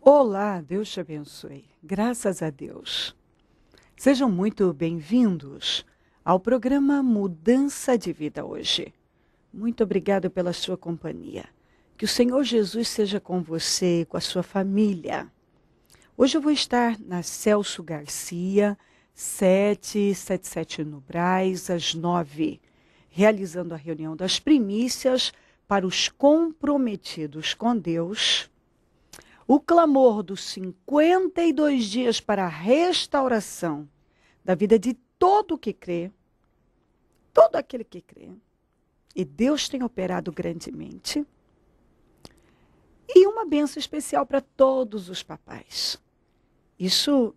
Olá, Deus te abençoe. Graças a Deus. Sejam muito bem-vindos ao programa Mudança de Vida hoje. Muito obrigado pela sua companhia. Que o Senhor Jesus seja com você e com a sua família. Hoje eu vou estar na Celso Garcia, 777 no Brás, às 9, realizando a reunião das primícias para os comprometidos com Deus. O clamor dos 52 dias para a restauração da vida de todo que crê, todo aquele que crê. E Deus tem operado grandemente. E uma bênção especial para todos os papais. Isso,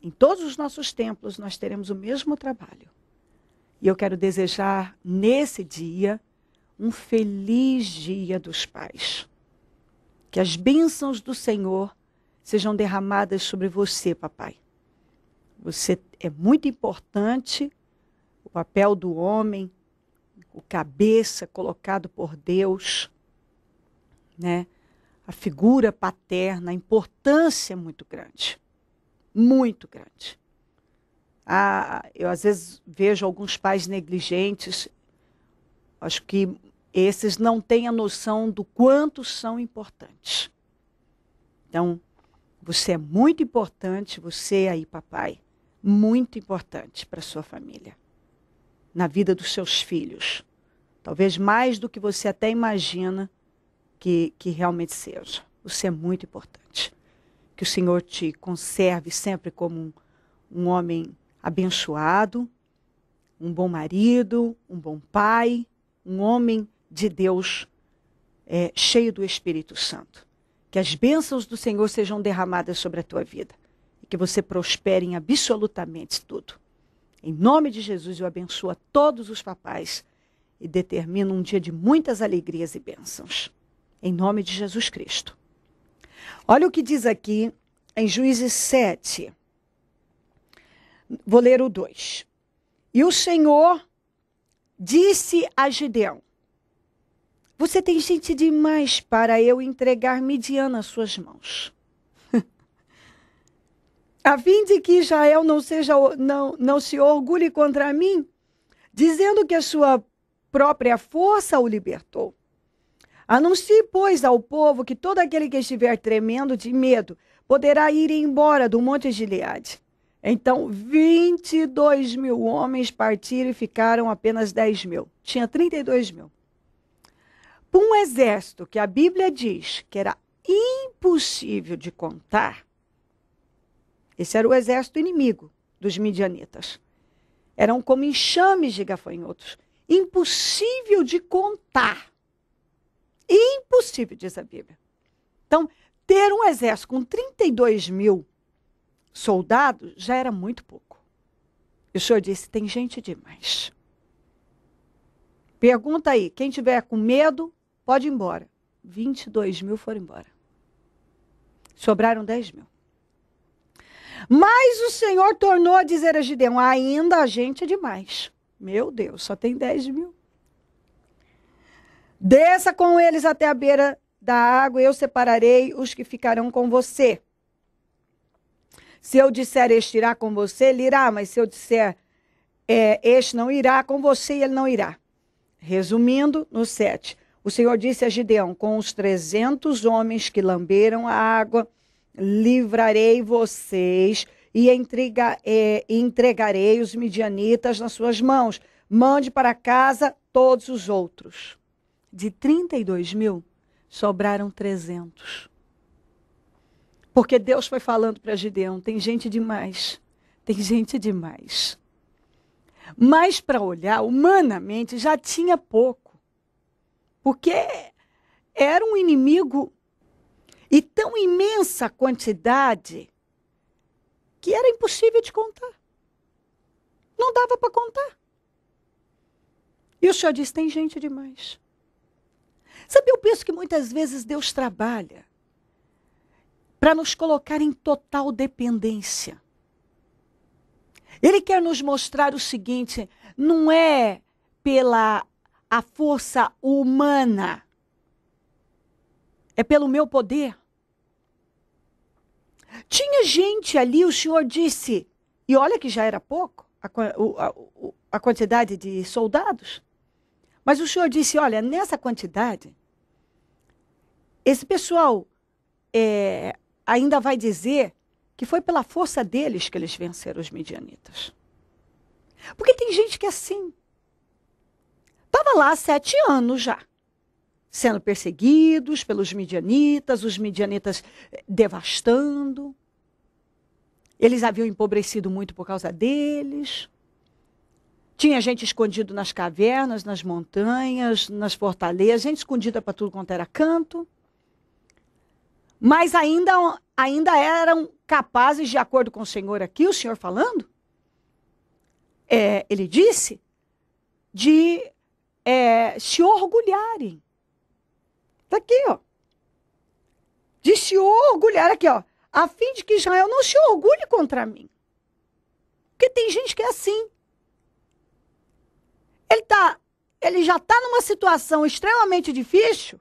em todos os nossos templos, nós teremos o mesmo trabalho. E eu quero desejar, nesse dia, um feliz Dia dos Pais. Que as bênçãos do Senhor sejam derramadas sobre você, papai. Você é muito importante, o papel do homem, o cabeça colocado por Deus, né? A figura paterna, a importância é muito grande. Muito grande. Eu às vezes vejo alguns pais negligentes, acho que esses não têm a noção do quanto são importantes. Então, você é muito importante, você aí, papai, muito importante para a sua família, na vida dos seus filhos. Talvez mais do que você até imagina que realmente seja. Você é muito importante. Que o Senhor te conserve sempre como um homem abençoado, um bom marido, um bom pai, um homem de Deus, cheio do Espírito Santo. Que as bênçãos do Senhor sejam derramadas sobre a tua vida. E que você prospere em absolutamente tudo. Em nome de Jesus, eu abençoo a todos os papais e determino um dia de muitas alegrias e bênçãos. Em nome de Jesus Cristo. Olha o que diz aqui em Juízes 7. Vou ler o 2. E o Senhor disse a Gideão: você tem gente demais para eu entregar Midian nas suas mãos. A fim de que Israel não se orgulhe contra mim, dizendo que a sua própria força o libertou. Anuncie, pois, ao povo que todo aquele que estiver tremendo de medo poderá ir embora do monte Gileade. Então, 22.000 homens partiram e ficaram apenas 10.000. Tinha 32.000. Para um exército que a Bíblia diz que era impossível de contar, esse era o exército inimigo dos midianitas. Eram como enxames de gafanhotos. Impossível de contar. Impossível, diz a Bíblia. Então, ter um exército com 32.000 soldados já era muito pouco. E o Senhor disse, tem gente demais. Pergunta aí, quem tiver com medo, pode ir embora. 22.000 foram embora. Sobraram 10.000. Mas o Senhor tornou a dizer a Gideão, ainda a gente é demais. Meu Deus, só tem 10.000. Desça com eles até a beira da água, eu separarei os que ficarão com você. Se eu disser este irá com você, ele irá, mas se eu disser este não irá com você, ele não irá. Resumindo, no 7, o Senhor disse a Gideão, com os 300 homens que lamberam a água, livrarei vocês e entregarei os midianitas nas suas mãos. Mande para casa todos os outros. De 32.000, sobraram 300. Porque Deus foi falando para Gideão, tem gente demais, tem gente demais. Mas para olhar, humanamente, já tinha pouco. Porque era um inimigo e tão imensa quantidade que era impossível de contar. Não dava para contar. E o Senhor disse, tem gente demais. Sabe, eu penso que muitas vezes Deus trabalha para nos colocar em total dependência. Ele quer nos mostrar o seguinte, não é pela a força humana, é pelo meu poder. Tinha gente ali, o Senhor disse, e olha que já era pouco, a quantidade de soldados, mas o Senhor disse, olha, nessa quantidade, esse pessoal ainda vai dizer que foi pela força deles que eles venceram os midianitas. Porque tem gente que é assim. Estava lá há 7 anos já, sendo perseguidos pelos midianitas, os midianitas devastando. Eles haviam empobrecido muito por causa deles. Tinha gente escondido nas cavernas, nas montanhas, nas fortalezas, gente escondida para tudo quanto era canto. Mas ainda eram capazes, de acordo com o Senhor aqui, o Senhor falando, ele disse, de se orgulharem. Está aqui, ó. De se orgulhar aqui, ó. A fim de que Israel não se orgulhe contra mim. Porque tem gente que é assim. Ele já está numa situação extremamente difícil,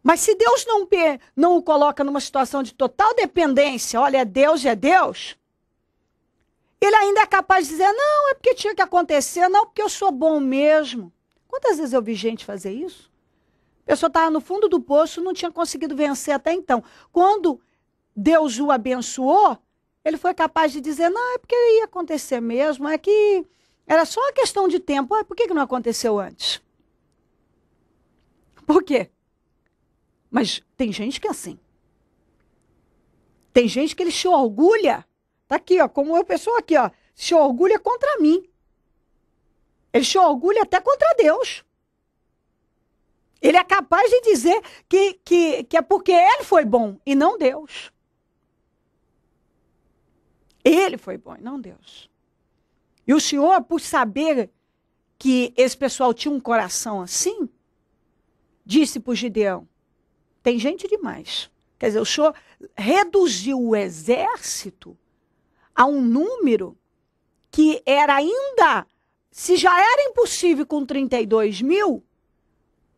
mas se Deus não o coloca numa situação de total dependência, olha, é Deus, ele ainda é capaz de dizer, não, é porque tinha que acontecer, não, porque eu sou bom mesmo. Quantas vezes eu vi gente fazer isso? A pessoa estava no fundo do poço, não tinha conseguido vencer até então. Quando Deus o abençoou, ele foi capaz de dizer, não, é porque ia acontecer mesmo, é que era só uma questão de tempo. Por que não aconteceu antes? Por quê? Mas tem gente que é assim. Tem gente que ele se orgulha. Tá aqui, ó, como a pessoa aqui, ó, se orgulha contra mim. Ele se orgulha até contra Deus. Ele é capaz de dizer que é porque ele foi bom e não Deus. Ele foi bom e não Deus. E o Senhor, por saber que esse pessoal tinha um coração assim, disse para o Gideão, tem gente demais. Quer dizer, o Senhor reduziu o exército a um número que era ainda, se já era impossível com 32 mil,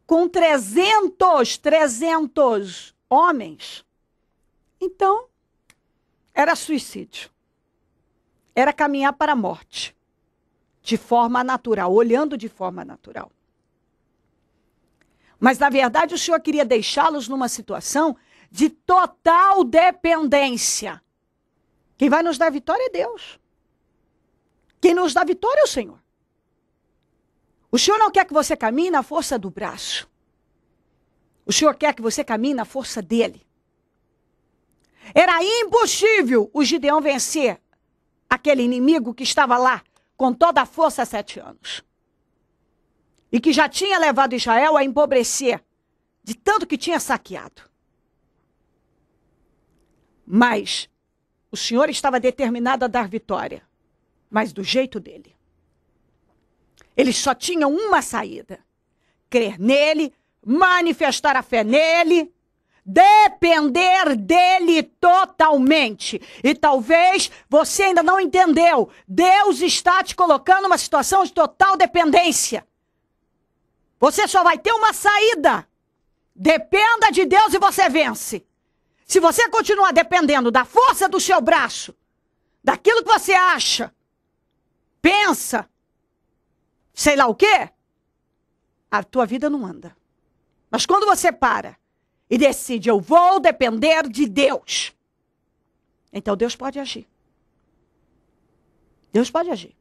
com 300 homens, então era suicídio. Era caminhar para a morte, de forma natural, olhando de forma natural. Mas, na verdade, o Senhor queria deixá-los numa situação de total dependência. Quem vai nos dar vitória é Deus. Quem nos dá vitória é o Senhor. O Senhor não quer que você caminhe na força do braço. O Senhor quer que você caminhe na força dele. Era impossível o Gideão vencer aquele inimigo que estava lá com toda a força há 7 anos. E que já tinha levado Israel a empobrecer de tanto que tinha saqueado. Mas o Senhor estava determinado a dar vitória, mas do jeito dele. Eles só tinham uma saída: crer nele, manifestar a fé nele, depender dele totalmente. E talvez você ainda não entendeu. Deus está te colocando numa situação de total dependência. Você só vai ter uma saída. Dependa de Deus e você vence. Se você continuar dependendo da força do seu braço, daquilo que você acha, pensa, sei lá o quê, a tua vida não anda. Mas quando você para e decide, eu vou depender de Deus, então Deus pode agir. Deus pode agir.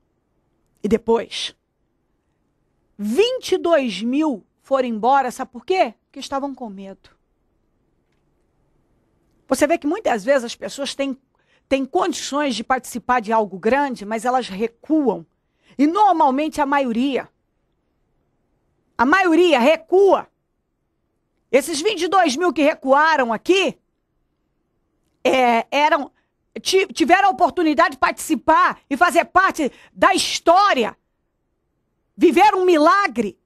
E depois, 22 mil foram embora, sabe por quê? Porque estavam com medo. Você vê que muitas vezes as pessoas têm condições de participar de algo grande, mas elas recuam. E normalmente a maioria recua. Esses 22 mil que recuaram aqui, tiveram a oportunidade de participar e fazer parte da história. Viveram um milagre,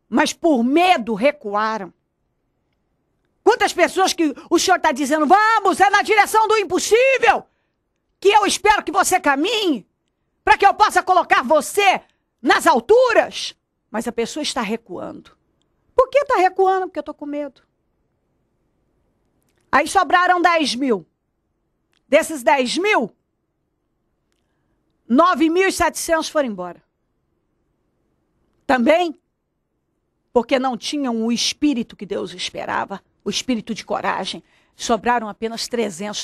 mas por medo recuaram. Quantas pessoas que o Senhor está dizendo, vamos, é na direção do impossível, que eu espero que você caminhe, para que eu possa colocar você nas alturas, mas a pessoa está recuando. Por que está recuando? Porque eu estou com medo. Aí sobraram 10 mil. Desses 10 mil, 9.700 foram embora. Também porque não tinham o espírito que Deus esperava, o espírito de coragem. Sobraram apenas 300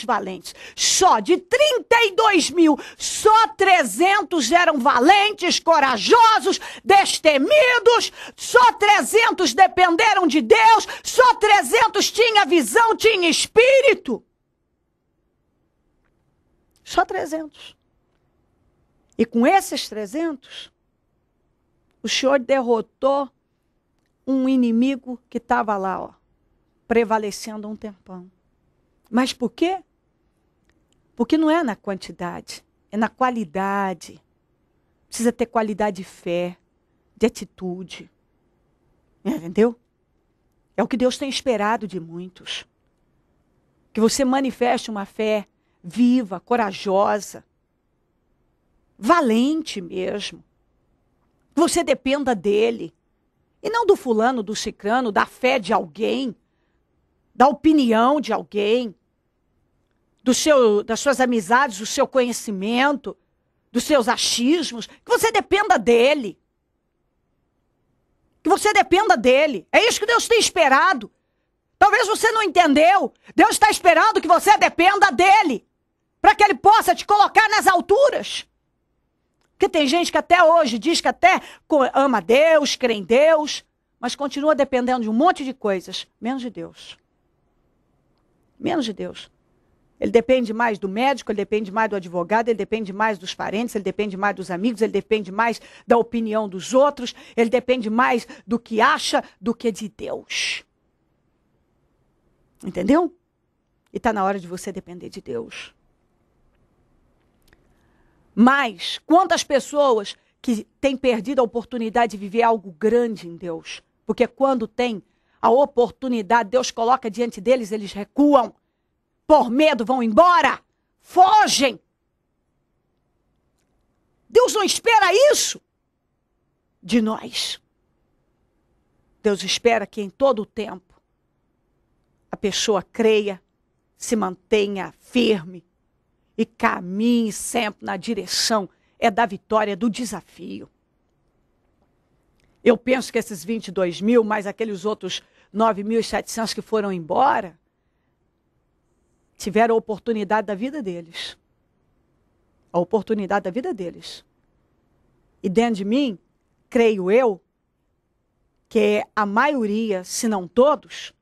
valentes. Só de 32 mil, só 300 eram valentes, corajosos, destemidos. Só 300 dependeram de Deus. Só 300 tinha visão, tinha espírito. Só 300. E com esses 300, o Senhor derrotou um inimigo que estava lá, ó, prevalecendo há um tempão. Mas por quê? Porque não é na quantidade, é na qualidade. Precisa ter qualidade de fé, de atitude. Entendeu? É o que Deus tem esperado de muitos. Que você manifeste uma fé viva, corajosa, valente mesmo. Que você dependa dele. E não do fulano, do cicrano, da fé de alguém, da opinião de alguém, das suas amizades, do seu conhecimento, dos seus achismos. Que você dependa dele. Que você dependa dele. É isso que Deus tem esperado. Talvez você não entendeu. Deus está esperando que você dependa dele, para que ele possa te colocar nas alturas. Porque tem gente que até hoje diz que até ama Deus, crê em Deus, mas continua dependendo de um monte de coisas, menos de Deus. Menos de Deus. Ele depende mais do médico, ele depende mais do advogado, ele depende mais dos parentes, ele depende mais dos amigos, ele depende mais da opinião dos outros, ele depende mais do que acha do que de Deus. Entendeu? E está na hora de você depender de Deus. Mas quantas pessoas que têm perdido a oportunidade de viver algo grande em Deus? Porque quando tem a oportunidade, Deus coloca diante deles, eles recuam. Por medo vão embora. Fogem. Deus não espera isso de nós. Deus espera que em todo o tempo a pessoa creia, se mantenha firme e caminhe sempre na direção da vitória, do desafio. Eu penso que esses 22 mil, mais aqueles outros 9.700 que foram embora, tiveram a oportunidade da vida deles. A oportunidade da vida deles. E dentro de mim, creio eu, que a maioria, se não todos,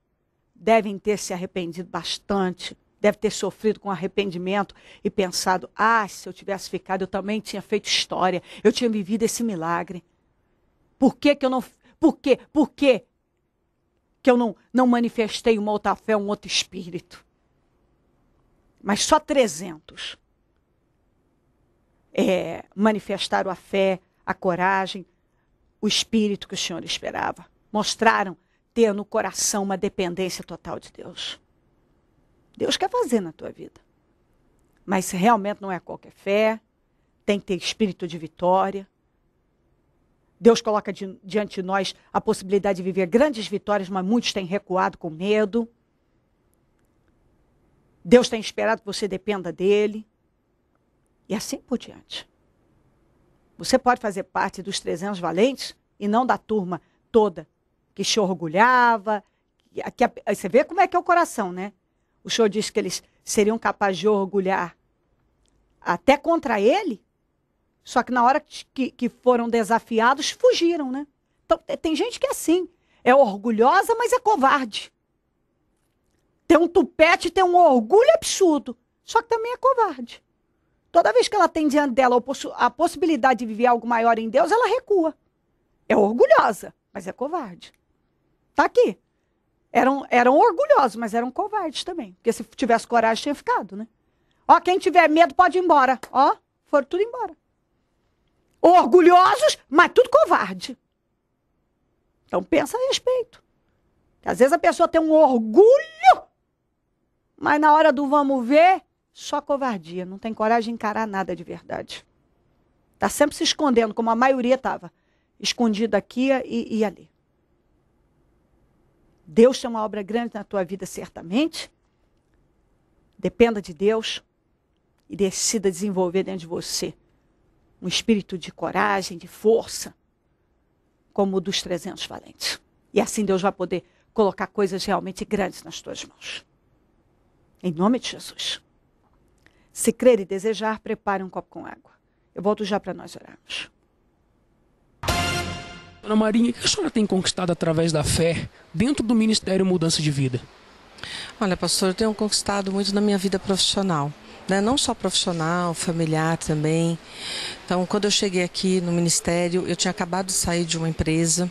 devem ter se arrependido bastante, deve ter sofrido com arrependimento e pensado, se eu tivesse ficado, eu também tinha feito história, eu tinha vivido esse milagre. Por que eu não... Por que eu não manifestei uma outra fé, um outro espírito? Mas só 300 manifestaram a fé, a coragem, o espírito que o Senhor esperava. Mostraram ter no coração uma dependência total de Deus. Deus quer fazer na tua vida. Mas realmente não é qualquer fé, tem que ter espírito de vitória. Deus coloca diante de nós a possibilidade de viver grandes vitórias, mas muitos têm recuado com medo. Deus tem esperado que você dependa dele. E assim por diante. Você pode fazer parte dos 300 valentes e não da turma toda que se orgulhava. Você vê como é que é o coração, né? O Senhor disse que eles seriam capazes de orgulhar até contra ele. Só que na hora que foram desafiados, fugiram, né? Então, tem gente que é assim. É orgulhosa, mas é covarde. Tem um tupete, tem um orgulho absurdo. Só que também é covarde. Toda vez que ela tem diante dela a possibilidade de viver algo maior em Deus, ela recua. É orgulhosa, mas é covarde. Tá aqui. Eram orgulhosos, mas eram covardes também. Porque se tivesse coragem, tinha ficado, né? Ó, quem tiver medo pode ir embora. Ó, foram tudo embora. Orgulhosos, mas tudo covarde. Então pensa a respeito. Às vezes a pessoa tem um orgulho, mas na hora do vamos ver, só covardia. Não tem coragem de encarar nada de verdade. Está sempre se escondendo, como a maioria estava. Escondida aqui e ali. Deus tem uma obra grande na tua vida, certamente. Dependa de Deus e decida desenvolver dentro de você um espírito de coragem, de força, como o dos 300 valentes. E assim Deus vai poder colocar coisas realmente grandes nas tuas mãos. Em nome de Jesus. Se crer e desejar, prepare um copo com água. Eu volto já para nós orarmos. Dona Marinha, o que a senhora tem conquistado através da fé dentro do Ministério Mudança de Vida? Olha, pastor, eu tenho conquistado muito na minha vida profissional, né? Não só profissional, familiar também. Então, quando eu cheguei aqui no ministério, eu tinha acabado de sair de uma empresa,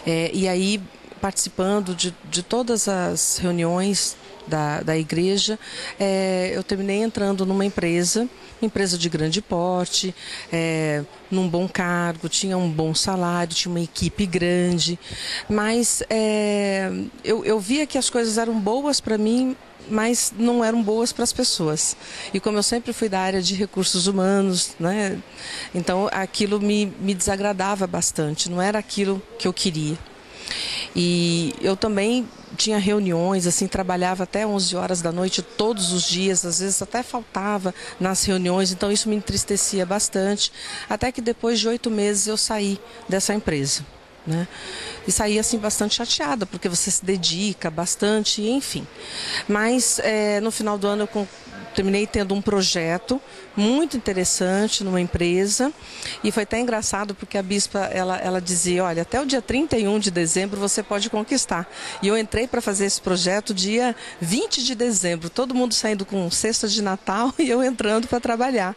e aí, participando de todas as reuniões da igreja, eu terminei entrando numa empresa de grande porte, num bom cargo, tinha um bom salário, tinha uma equipe grande, mas eu via que as coisas eram boas para mim, mas não eram boas para as pessoas. E como eu sempre fui da área de recursos humanos, né, então aquilo me desagradava bastante, não era aquilo que eu queria. E eu também tinha reuniões, assim, trabalhava até 11 horas da noite todos os dias, às vezes até faltava nas reuniões, então isso me entristecia bastante, até que depois de 8 meses eu saí dessa empresa, né? E saí assim bastante chateada, porque você se dedica bastante, enfim. Mas no final do ano eu terminei tendo um projeto muito interessante numa empresa, e foi até engraçado porque a bispa ela dizia, olha, até o dia 31 de dezembro você pode conquistar. E eu entrei para fazer esse projeto dia 20 de dezembro, todo mundo saindo com cesta de Natal e eu entrando para trabalhar.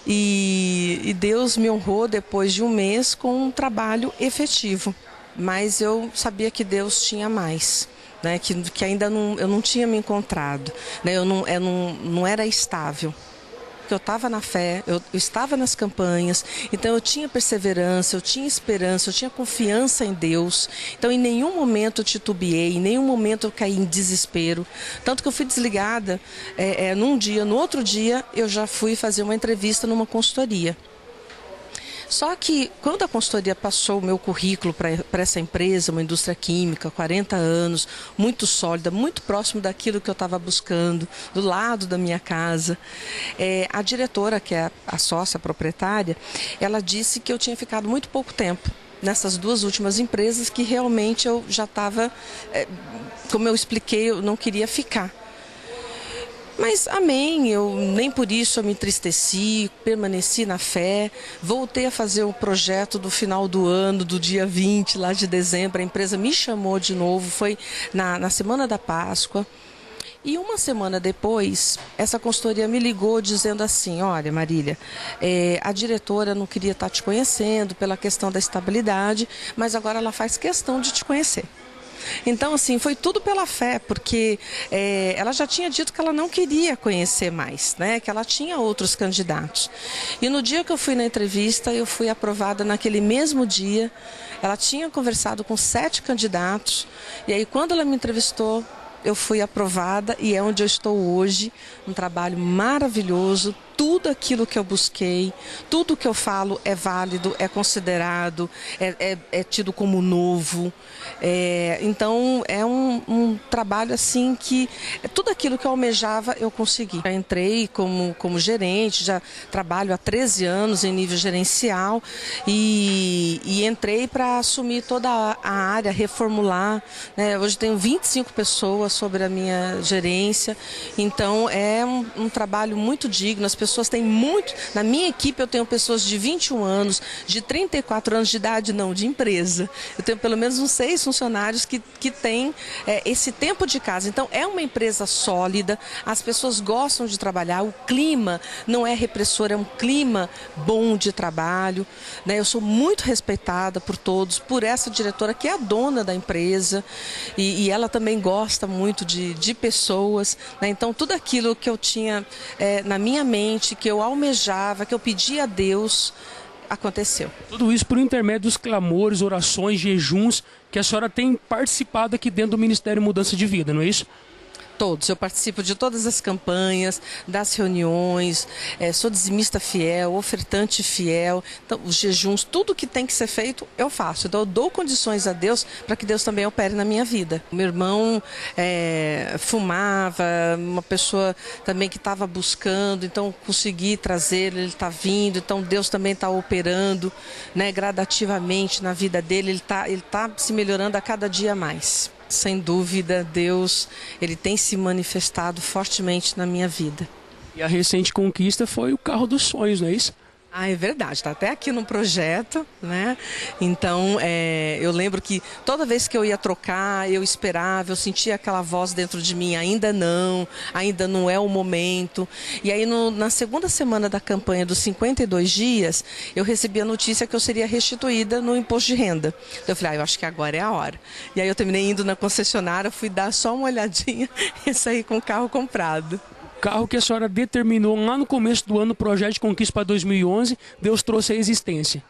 E Deus me honrou depois de um mês com um trabalho efetivo, mas eu sabia que Deus tinha mais. Né, que ainda eu não tinha me encontrado, né, eu não era estável. Eu estava na fé, eu estava nas campanhas, então eu tinha perseverança, eu tinha esperança, eu tinha confiança em Deus. Então em nenhum momento eu titubeei, em nenhum momento eu caí em desespero. Tanto que eu fui desligada num dia, no outro dia eu já fui fazer uma entrevista numa consultoria. Só que quando a consultoria passou o meu currículo para essa empresa, uma indústria química, 40 anos, muito sólida, muito próximo daquilo que eu estava buscando, do lado da minha casa, a diretora, que é a sócia proprietária, ela disse que eu tinha ficado muito pouco tempo nessas duas últimas empresas, que realmente eu já estava, como eu expliquei, eu não queria ficar. Mas amém, eu nem por isso eu me entristeci, permaneci na fé, voltei a fazer o projeto do final do ano, do dia 20 lá de dezembro, a empresa me chamou de novo, foi na semana da Páscoa. E uma semana depois, essa consultoria me ligou dizendo assim, olha Marília, a diretora não queria estar te conhecendo pela questão da estabilidade, mas agora ela faz questão de te conhecer. Então, assim, foi tudo pela fé, porque ela já tinha dito que ela não queria conhecer mais, né? Que ela tinha outros candidatos. E no dia que eu fui na entrevista, eu fui aprovada naquele mesmo dia. Ela tinha conversado com 7 candidatos, e aí quando ela me entrevistou, eu fui aprovada e é onde eu estou hoje, um trabalho maravilhoso, tudo aquilo que eu busquei, tudo que eu falo é válido, é considerado, é tido como novo. Então é um trabalho assim que tudo aquilo que eu almejava eu consegui. Já entrei como gerente, já trabalho há 13 anos em nível gerencial e entrei para assumir toda a área, reformular, né? Hoje tenho 25 pessoas sobre a minha gerência, então é um trabalho muito digno. As pessoas têm muito, na minha equipe eu tenho pessoas de 21 anos, de 34 anos de idade, não, de empresa. Eu tenho pelo menos uns 6 funcionários que têm esse tempo de casa. Então é uma empresa sólida, as pessoas gostam de trabalhar, o clima não é repressor, é um clima bom de trabalho, né? Eu sou muito respeitada por todos, por essa diretora que é a dona da empresa e ela também gosta muito de pessoas, né? Então tudo aquilo que eu tinha na minha mente, que eu almejava, que eu pedia a Deus, aconteceu. Tudo isso por intermédio dos clamores, orações, jejuns que a senhora tem participado aqui dentro do Ministério Mudança de Vida, não é isso? Todos, eu participo de todas as campanhas, das reuniões, sou dizimista fiel, ofertante fiel, então, os jejuns, tudo que tem que ser feito, eu faço. Então eu dou condições a Deus para que Deus também opere na minha vida. Meu irmão fumava, uma pessoa também que estava buscando, então consegui trazer, ele está vindo, então Deus também está operando, né, gradativamente na vida dele, ele tá se melhorando a cada dia mais. Sem dúvida, Deus, ele tem se manifestado fortemente na minha vida. E a recente conquista foi o carro dos sonhos, não é isso? Ah, é verdade, está até aqui no projeto, né? Então, eu lembro que toda vez que eu ia trocar, eu esperava, eu sentia aquela voz dentro de mim, ainda não é o momento. E aí, na segunda semana da campanha dos 52 dias, eu recebi a notícia que eu seria restituída no imposto de renda. Então, eu falei, eu acho que agora é a hora. E aí, eu terminei indo na concessionária, fui dar só uma olhadinha e saí com o carro comprado. Carro que a senhora determinou lá no começo do ano, no projeto de conquista para 2011, Deus trouxe a existência.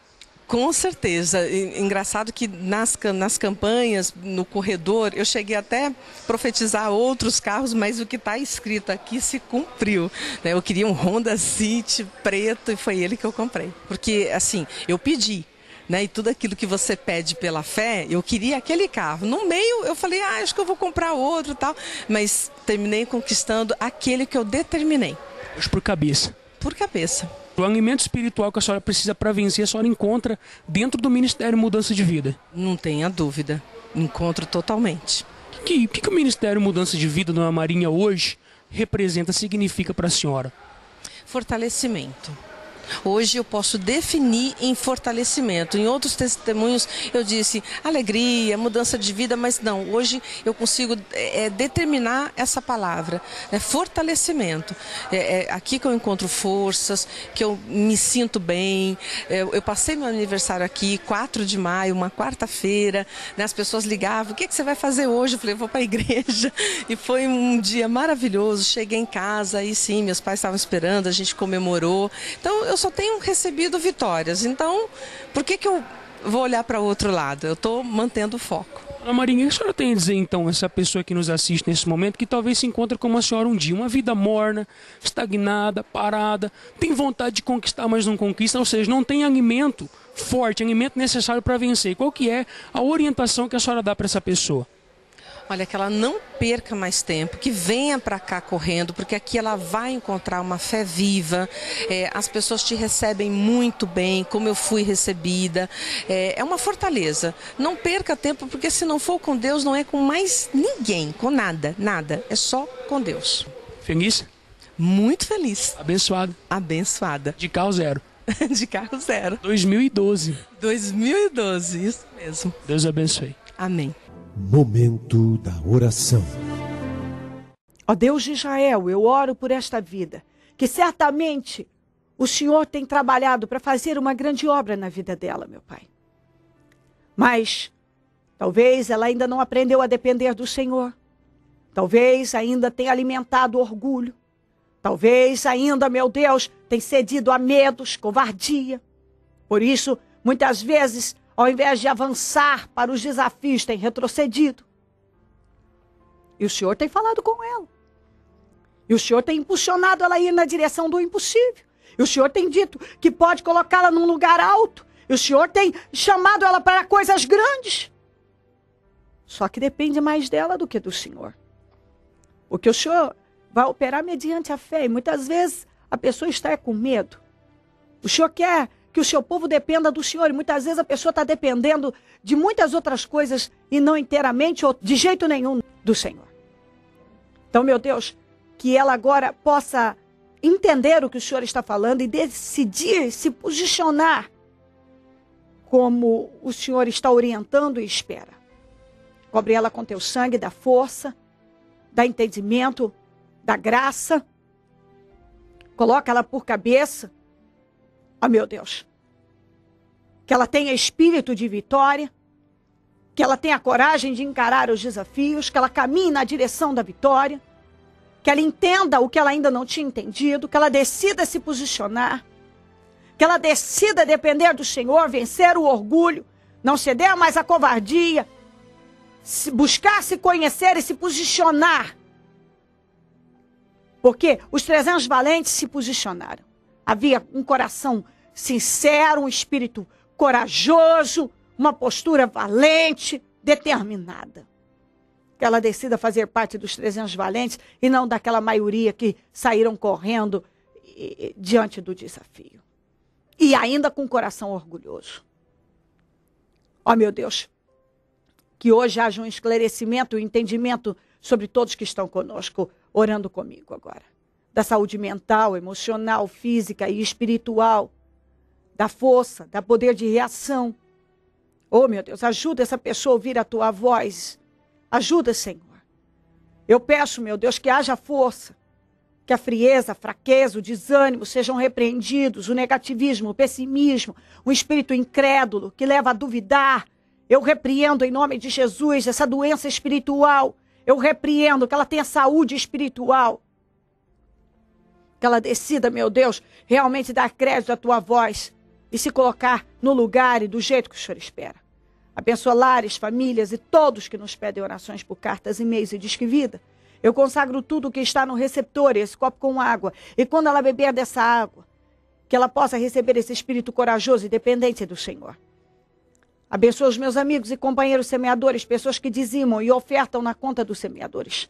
Com certeza. Engraçado que nas campanhas, no corredor, eu cheguei até a profetizar outros carros, mas o que está escrito aqui se cumpriu. Eu queria um Honda City preto e foi ele que eu comprei. Porque, assim, eu pedi. E tudo aquilo que você pede pela fé, eu queria aquele carro. No meio, eu falei, acho que eu vou comprar outro e tal. Mas terminei conquistando aquele que eu determinei. Hoje por cabeça. Por cabeça. O alimento espiritual que a senhora precisa para vencer, a senhora encontra dentro do Ministério Mudança de Vida? Não tenha dúvida. Encontro totalmente. O que o Ministério Mudança de Vida, Dona Marinha, hoje representa, significa para a senhora? Fortalecimento. Hoje eu posso definir em fortalecimento. Em outros testemunhos eu disse alegria, mudança de vida, mas não, hoje eu consigo determinar essa palavra, fortalecimento. É aqui que eu encontro forças, que eu me sinto bem. Eu passei meu aniversário aqui, 4 de maio, uma quarta-feira, as pessoas ligavam, o que você vai fazer hoje? Eu falei, eu vou para a igreja. E foi um dia maravilhoso, cheguei em casa, e sim, meus pais estavam esperando, a gente comemorou. Então eu só tenho recebido vitórias, então por que eu vou olhar para o outro lado? Eu estou mantendo o foco. Dona Marinha, o que a senhora tem a dizer então, essa pessoa que nos assiste nesse momento, que talvez se encontra como a senhora um dia, uma vida morna, estagnada, parada, tem vontade de conquistar, mas não conquista, ou seja, não tem alimento forte, alimento necessário para vencer. Qual que é a orientação que a senhora dá para essa pessoa? Olha, que ela não perca mais tempo, que venha para cá correndo, porque aqui ela vai encontrar uma fé viva, as pessoas te recebem muito bem, como eu fui recebida, é uma fortaleza. Não perca tempo, porque se não for com Deus, não é com mais ninguém, com nada, é só com Deus. Feliz? Muito feliz. Abençoado? Abençoada. De carro zero? De carro zero. 2012. 2012, isso mesmo. Deus abençoe. Amém. Momento da oração. Ó Deus de Israel, eu oro por esta vida, que certamente o Senhor tem trabalhado para fazer uma grande obra na vida dela, meu Pai. Mas talvez ela ainda não aprendeu a depender do Senhor. Talvez ainda tenha alimentado orgulho. Talvez ainda, meu Deus, tenha cedido a medos, covardia. Por isso, muitas vezes, ao invés de avançar para os desafios, tem retrocedido. E o Senhor tem falado com ela. E o Senhor tem impulsionado ela a ir na direção do impossível. E o Senhor tem dito que pode colocá-la num lugar alto. E o Senhor tem chamado ela para coisas grandes. Só que depende mais dela do que do Senhor. Porque o Senhor vai operar mediante a fé. E muitas vezes a pessoa está com medo. O Senhor quer que o seu povo dependa do Senhor. E muitas vezes a pessoa está dependendo de muitas outras coisas e não inteiramente ou de jeito nenhum do Senhor. Então, meu Deus, que ela agora possa entender o que o Senhor está falando e decidir se posicionar como o Senhor está orientando e espera. Cobre ela com teu sangue, da força, da entendimento, da graça. Coloca ela por cabeça. Ah, meu Deus, que ela tenha espírito de vitória, que ela tenha coragem de encarar os desafios, que ela caminhe na direção da vitória, que ela entenda o que ela ainda não tinha entendido, que ela decida se posicionar, que ela decida depender do Senhor, vencer o orgulho, não ceder mais à covardia, buscar se conhecer e se posicionar Porque os 300 valentes se posicionaram. Havia um coração sincero, um espírito corajoso, uma postura valente, determinada. Que ela decida fazer parte dos 300 valentes e não daquela maioria que saíram correndo diante do desafio. E ainda com o coração orgulhoso. Ó, meu Deus, que hoje haja um esclarecimento e um entendimento sobre todos que estão conosco, orando comigo agora. Da saúde mental, emocional, física e espiritual. Da força, da poder de reação. Oh, meu Deus, ajuda essa pessoa a ouvir a tua voz. Ajuda, Senhor. Eu peço, meu Deus, que haja força. Que a frieza, a fraqueza, o desânimo sejam repreendidos. O negativismo, o pessimismo, o espírito incrédulo que leva a duvidar. Eu repreendo em nome de Jesus essa doença espiritual. Eu repreendo que ela tenha saúde espiritual. Que ela decida, meu Deus, realmente dar crédito à tua voz e se colocar no lugar e do jeito que o Senhor espera. Abençoa lares, famílias e todos que nos pedem orações por cartas, e-mails e Disque Vida. Eu consagro tudo que está no receptor, esse copo com água. E quando ela beber dessa água, que ela possa receber esse espírito corajoso e dependente do Senhor. Abençoa os meus amigos e companheiros semeadores, pessoas que dizimam e ofertam na conta dos semeadores.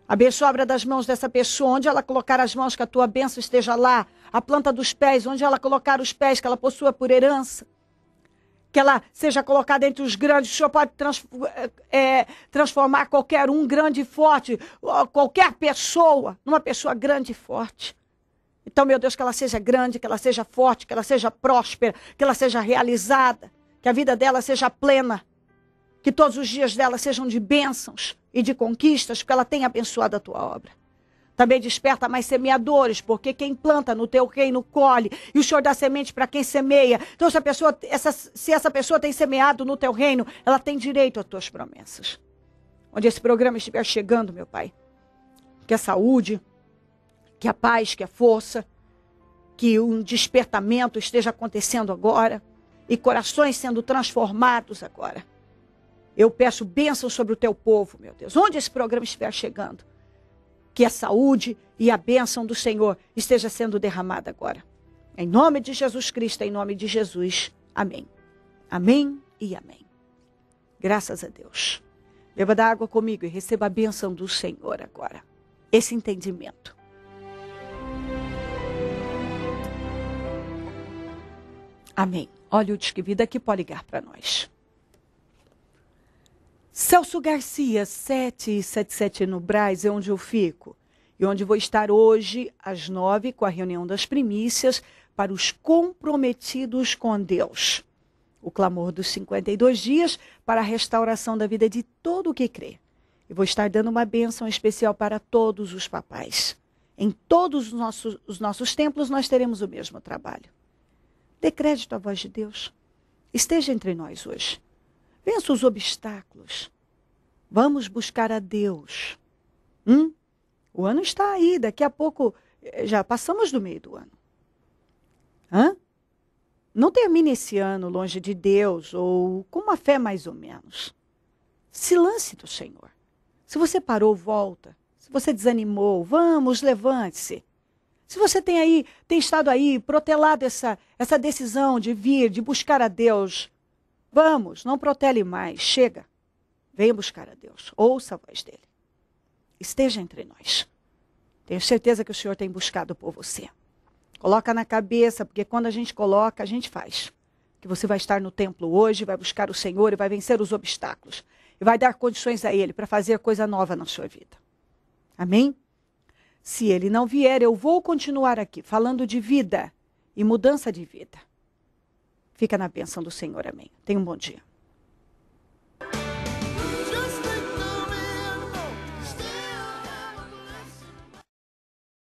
Abençoa a obra das mãos dessa pessoa, onde ela colocar as mãos, que a tua bênção esteja lá. A planta dos pés, onde ela colocar os pés, que ela possua por herança. Que ela seja colocada entre os grandes. O Senhor pode transformar qualquer um grande e forte, qualquer pessoa, numa pessoa grande e forte. Então, meu Deus, que ela seja grande, que ela seja forte, que ela seja próspera, que ela seja realizada, que a vida dela seja plena, que todos os dias dela sejam de bênçãos e de conquistas, porque ela tem abençoado a tua obra. Também desperta mais semeadores, porque quem planta no teu reino colhe, e o Senhor dá semente para quem semeia. Então, se essa pessoa tem semeado no teu reino, ela tem direito às tuas promessas. Onde esse programa estiver chegando, meu Pai, que a saúde, que a paz, que a força, que um despertamento esteja acontecendo agora, e corações sendo transformados agora. Eu peço bênção sobre o teu povo, meu Deus. Onde esse programa estiver chegando, que a saúde e a bênção do Senhor esteja sendo derramada agora. Em nome de Jesus Cristo, em nome de Jesus. Amém. Amém e amém. Graças a Deus. Beba da água comigo e receba a bênção do Senhor agora. Esse entendimento. Amém. Olha o Disque Vida que pode ligar para nós. Celso Garcia, 777 no Brás, é onde eu fico. E onde vou estar hoje, às 9, com a reunião das primícias, para os comprometidos com Deus. O clamor dos 52 dias para a restauração da vida de todo o que crê. E vou estar dando uma bênção especial para todos os papais. Em todos os nossos templos nós teremos o mesmo trabalho. Dê crédito à voz de Deus. Esteja entre nós hoje. Vença os obstáculos. Vamos buscar a Deus. O ano está aí. Daqui a pouco já passamos do meio do ano. Não termine esse ano longe de Deus ou com uma fé mais ou menos. Se lance do Senhor. Se você parou, volta. Se você desanimou, vamos, levante-se. Se você tem estado aí, protelado essa decisão de vir, de buscar a Deus, vamos, não protele mais, chega. Venha buscar a Deus, ouça a voz dele. Esteja entre nós. Tenho certeza que o Senhor tem buscado por você. Coloca na cabeça, porque quando a gente coloca, a gente faz. Que você vai estar no templo hoje, vai buscar o Senhor e vai vencer os obstáculos. E vai dar condições a Ele para fazer coisa nova na sua vida. Amém? Se Ele não vier, eu vou continuar aqui, falando de vida e mudança de vida. Fica na bênção do Senhor, amém. Tenha um bom dia.